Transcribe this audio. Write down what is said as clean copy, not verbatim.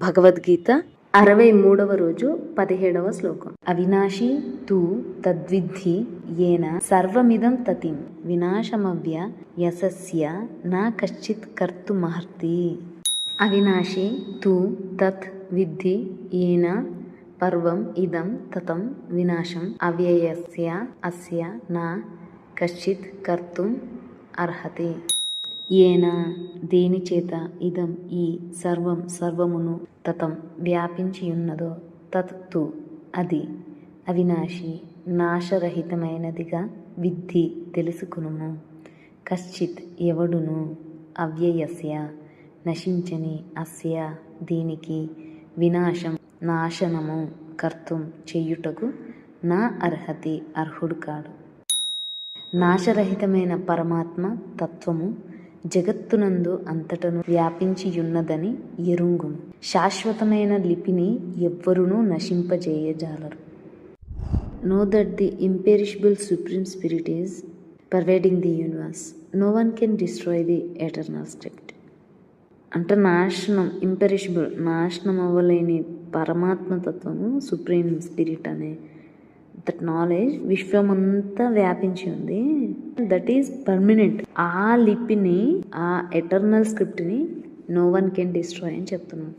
భగవద్గీత 63వ రోజు 17వ శ్లోకం. అవినాశి తు తద్విద్ధి ఏన సర్వమిదం తతిం వినాశమవ్య యశస్య నా కశ్చిత్ కర్తుమర్హతి. అవినాశి తు తత్ విద్ధి ఏన పర్వం ఇదం తతం వినాశం అవ్యయస్య అస్య నా కశ్చిత్ కర్తుం అర్హతి. ఏన దేని చేత ఇదం ఈ సర్వం సర్వమును తతం వ్యాపించియున్నదో తత్ తు అది అవినాశి నాశరహితమైనదిగా విద్ధి తెలుసుకునుము. కశ్చిత్ ఎవడును అవ్యయస్య నశించని అస్య దీనికి వినాశం నాశనము కర్తుం చెయ్యుటకు నా అర్హతి అర్హుడు కాడు. నాశరహితమైన పరమాత్మ తత్వము జగత్తునందు అంతటను వ్యాపించియున్నదని ఎరుంగుము. శాశ్వతమైన లిపిని ఎవ్వరునూ నశింపజేయజాలరు. Know that the imperishable Supreme Spirit is pervading the universe. No one can destroy the eternal state. అంటే నాశనం ఇంపెరిషబుల్ నాశనం అవ్వలేని పరమాత్మతత్వము సుప్రీం స్పిరిట్ అనే దట్ నాలెడ్జ్ విశ్వమంతా వ్యాపించి ఉంది. That is permanent. ఆ లిపిని ఆ ఎటర్నల్ స్క్రిప్ట్ని నో వన్ కెన్ డిస్ట్రాయ్ అని చెప్తున్నాం.